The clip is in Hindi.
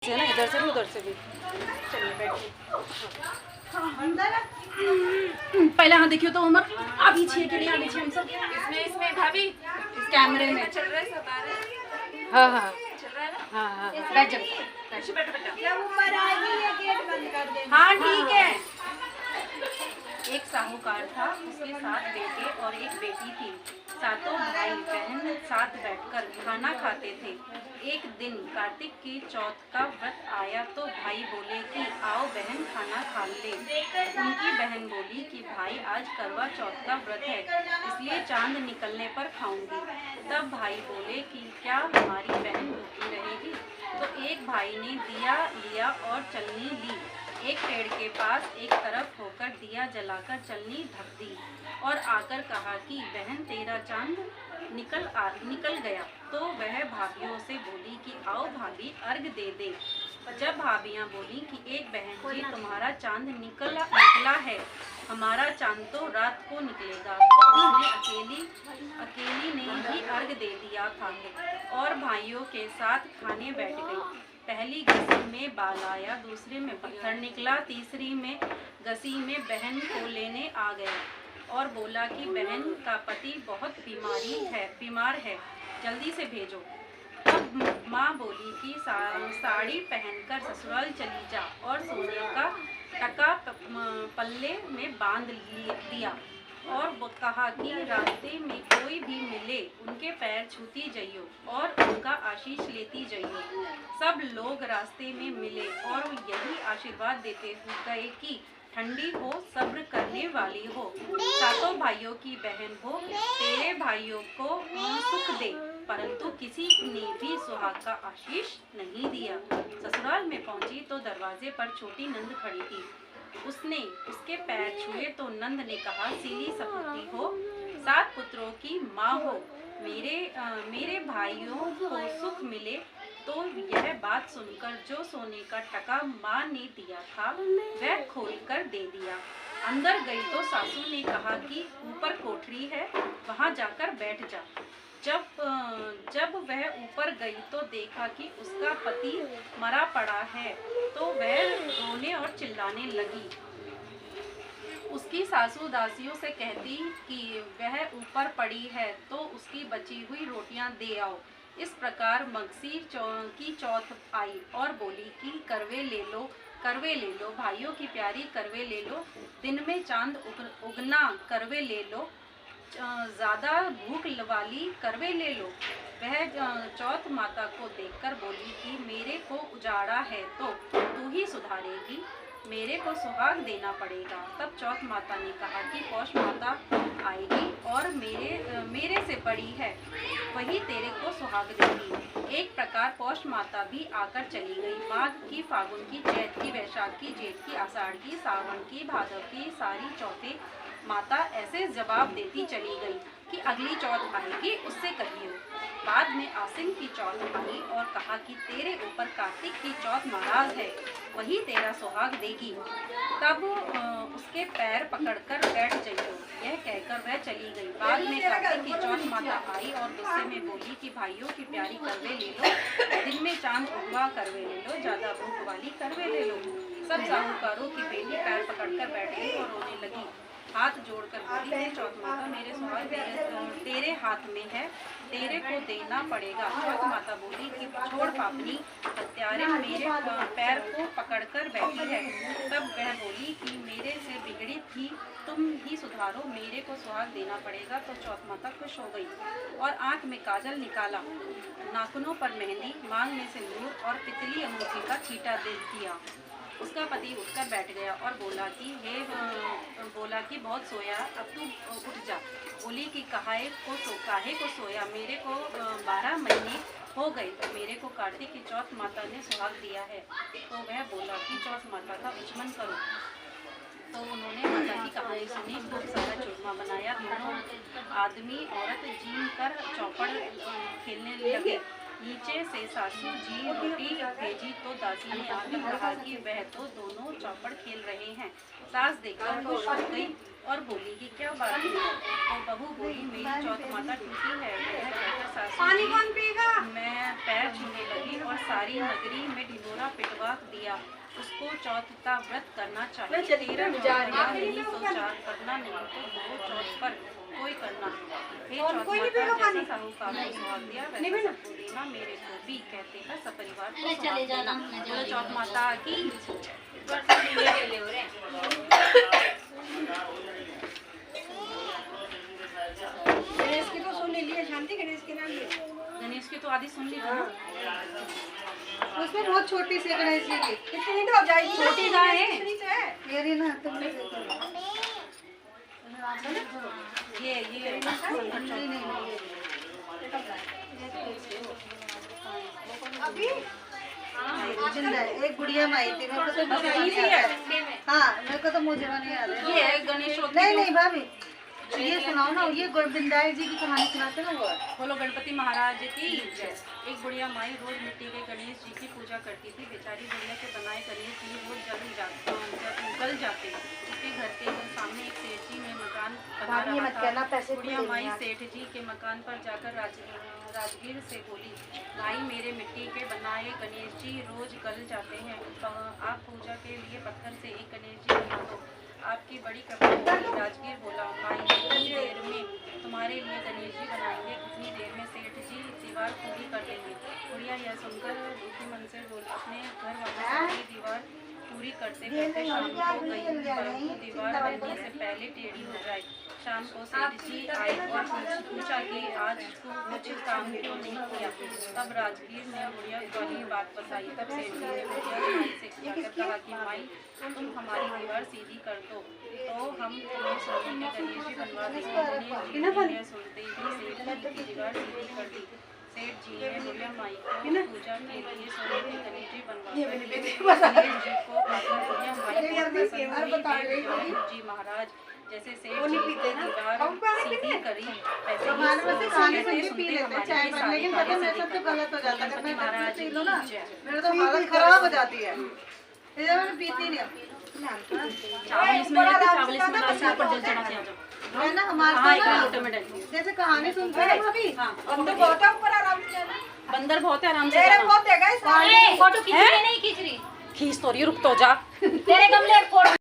नीचे ना, इधर से भी उधर से भी। चलिए बैठिए। पहले हाँ देखियो तो उमर आप पीछे के लिए आगे हम सब इसमें भाभी इस कैमरे में चल रहा है, सब आ रहे हैं। हाँ हाँ चल रहा है ना? हाँ हाँ बैठ जाओ। बैठो बेटा। जब ऊपर आएगी ये गेट बंद कर देना। हाँ ठीक है। एक साहूकार था, उसके 7 बेटे और एक बेटी थी। सातों भाई बहन साथ बैठकर खाना खाते थे। एक दिन कार्तिक की चौथ का व्रत आया तो भाई बोले कि आओ बहन खाना खा ले। उनकी बहन बोली कि भाई आज करवा चौथ का व्रत है, इसलिए चांद निकलने पर खाऊंगी। तब भाई बोले कि क्या हमारी बहन भूखी रहेगी? तो एक भाई ने दिया लिया और चलनी ली। एक पेड़ के पास एक तरफ होकर दिया जलाकर चलनी ढक दी और आकर कहा कि बहन तेरा चांद निकल गया। तो वह भाभियों से बोली कि आओ भाभी अर्घ दे दे। जब भाभियां बोली कि एक बहन जी तुम्हारा चांद निकला है, हमारा चांद तो रात को निकलेगा। तो उसने अकेली ने ही अर्घ दे दिया था और भाइयों के साथ खाने बैठ गई। पहली गसी में बाल आया, दूसरे में पत्थर निकला, तीसरी में गसी में बहन को लेने आ गया और बोला कि बहन का पति बहुत बीमार है, जल्दी से भेजो। तब माँ बोली कि साड़ी पहनकर ससुराल चली जा और सोने का टका पल्ले में बांध दिया और वो कहा कि रास्ते में कोई भी मिले उनके पैर छूती जाइयो और उनका आशीष लेती जाइयो। सब लोग रास्ते में मिले और यही आशीर्वाद देते गए कि ठंडी हो, सब्र करने वाली हो, सातों भाइयों की बहन हो, तेरे भाइयों को सुख दे। परंतु किसी ने भी सुहाग का आशीष नहीं दिया। ससुराल में पहुंची तो दरवाजे पर छोटी नंद खड़ी थी। उसने उसके पैर छुए तो नंद ने कहा, सीली सपूती हो, 7 पुत्रों की माँ हो, मेरे भाइयों को सुख मिले। तो यह बात सुनकर जो सोने का टका माँ ने दिया था वह खोल कर दे दिया। अंदर गई तो सासू ने कहा कि ऊपर कोठरी है, वहाँ जाकर बैठ जा। जब वह ऊपर गई तो देखा कि उसका पति मरा पड़ा है, तो वह रोने और चिल्लाने लगी। उसकी सासू दासियों से कहती कि वह ऊपर पड़ी है तो उसकी बची हुई रोटियां दे आओ। इस प्रकार मगसीर की चौथ आई और बोली कि करवे ले लो भाइयों की प्यारी करवे ले लो, दिन में चांद उगना करवे ले लो, ज़्यादा भूख वाली करवे ले लो। वह चौथ माता को देखकर बोली कि मेरे को उजाड़ा है तो तू ही सुधारेगी, मेरे को सुहाग देना पड़ेगा। तब चौथ माता ने कहा कि पौष माता आएगी और मेरे से बड़ी है, वही तेरे को सुहाग देगी। एक प्रकार पौष माता भी आकर चली गई। माघ की, फागुन की, चैत की, वैशाख की, जेठ की, आषाढ़ की, सावन की, भादव की, सारी चौथें माता ऐसे जवाब देती चली गई कि अगली चौथ आएगी उससे कहिए। बाद में आसिन की चौथ आई और कहा कि तेरे ऊपर कार्तिक की चौथ नाराज है, वही तेरा सुहाग देगी। तब उसके पैर पकड़कर बैठ जाइयो, यह कहकर वह चली गई। बाद में कार्तिक की चौथ माता आई और गुस्से में बोली कि भाइयों की प्यारी करवे ले लो, दिन में चांद उगवा करवे ले लो, ज्यादा भूख वाली करवे ले लो। सब साहूकारों की बेटी पैर पकड़कर बैठ गई और रोने लगी। हाथ जोड़कर बोली, हे चौथ माता, मेरे सुहाग तेरे हाथ में है, तेरे को देना पड़ेगा। चौथ माता बोली कि छोड़ पापनी, हत्यारे मेरे पैर को पकड़कर बैठी है। तब वह बोली कि मेरे से बिगड़ी थी, तुम ही सुधारो, मेरे को सुहाग देना पड़ेगा। तो चौथ माता खुश हो गई और आंख में काजल निकाला, नाखूनों पर मेहंदी, मांग में सिंदूर और पितली अंगूठी का छींटा दे दिया। उसका पति उठकर बैठ गया और बोला कि बहुत सोया, अब तू उठ जा। बोली कि काहे को सोया, मेरे को 12 महीने हो गए, तो मेरे को कार्तिक की चौथ माता ने सुहाग दिया है। तो वह बोला कि चौथ माता का दुश्मन करो। तो उन्होंने माता की कहानी सुनी, खूब सारा चूरमा बनाया। दोनों आदमी औरत जीम कर चौपड़ खेलने लगे। नीचे से सासू जी रोटी भेजी तो दासी ने आकर कहा कि वह तो दोनों चौपड़ खेल रहे हैं। सास देखकर खुश हो गई और बोली कि क्या बात है? तो बहू बोली, मेरी चौथ माता टूटी है। वह कहकर सासू जी मैं पैर छूने लगी और सारी नगरी में ढिंढोरा पिटवा दिया। उसको चौथ का व्रत करना चाहिए। मैं चली 13 गई, जा रही हूँ। नहीं तो 4 करना, नहीं तो 2 चौथ पर कोई करना। हे और चौथ कोई नहीं माता, पीगा पानी? जैसा साहूकार को सुहाग दिया नहीं वैसा बना? सबको देना, मेरे को भी कहते हैं सपरिवार को अरे सुहाग चले जाना, देना। मैं जा बोलो रही चौथ हूँ। माता की। गणेश की तो सुन लिए, शांति गणेश के नाम लिए। गणेश की तो आदि सुन ली थी ना। उसमें बहुत छोटी सी गणेश जी की कितनी नींद हो जाएगी। छोटी गाय है। मेरी ना तुम ये अभी जिंदा है। एक गुड़िया में आई थी, मेरे को तो मुझे अभी नहीं इसी याद है। है। हाँ, मेरे को तो मुझे नहीं याद है। ये है गणेश नहीं नहीं भाभी, ये सुनाओ ना, ये गोविंदाई जी की कहानी सुनाते ना वो। बोलो गणपति महाराज की जय। एक बुढ़िया माई रोज मिट्टी के गणेश जी की पूजा करती थी। बेचारी बुढ़िया के बनाए गणेश जी रोज गल जाते। उसके घर के सामने एक सेठ जी में मकान बना भाभी, मत कहना, रहा था। पैसे बुढ़िया खुले माई नहीं सेठ जी के मकान पर जाकर राजगीर से बोली, भाई मेरे मिट्टी के बनाए गणेश जी रोज गल जाते हैं, आप पूजा के लिए पत्थर से एक गणेश जी बना दो, आपकी बड़ी कृपा होगी। राजगीर बोला, माई कितनी देर में तुम्हारे लिए गणेश जी बनाएंगे, कितनी देर में सेठ जी दीवार पूरी कर देंगे। बुढ़िया यह सुनकर दुखी मन से बोल अपने घर वालों की दीवार पूरी करते करते शाम हो गई, परंतु दीवार बनने से पहले टेढ़ी हो जाए। शाम को सेठ जी आए और पूछा कि आज तू कुछ काम क्यों नहीं किया। तब राजगीर ने बुढ़िया को ही बात बताई। तब सेठ जी ने बुढ़िया माई से कहकर कहा कि माई तुम हमारी दीवार सीधी कर दो तो हम तुम्हें सोने के गणेश जी बनवा देंगे। यह सुनते ही सेठ जी की दीवार सीधी कर दी। सेठ जी ने बुढ़िया माई को पूजा के लिए सोने के गणेश जी बनवा दिए। गणेश जी को बुढ़िया माई बहुत पसंद हुई। गणेश जी महाराज जैसे सेठ जी ने दीवार सीधी करी वैसे हमारे में से खाने सुनते से पी लेते हैं हमारी चाय भी पर, सारी लेकिन पता है मेरे साथ तो गलत हो जाता है। अगर मैं महाराज पी लूं ना, की जय। मेरे तो हालत खराब हो जाती है, इसलिए मैं पीती नहीं हूँ। चावल इसमें लेके चावल इसमें डाल के ऊपर जल चढ़ा के आ जाओ। है ना हमारे हाँ, तो एक ना, लोटे में डालिए। जैसे कहानी सुनते हैं ना भाभी, हाँ, बंदर बहुत है ऊपर आराम से जाना। बंदर बहुत है, आराम से तेरे जाना। बहुत है गाइस। फोटो खींच रही नहीं खींच रही, खींच तो रही, रुक तो जा। तेरे गमले फोटो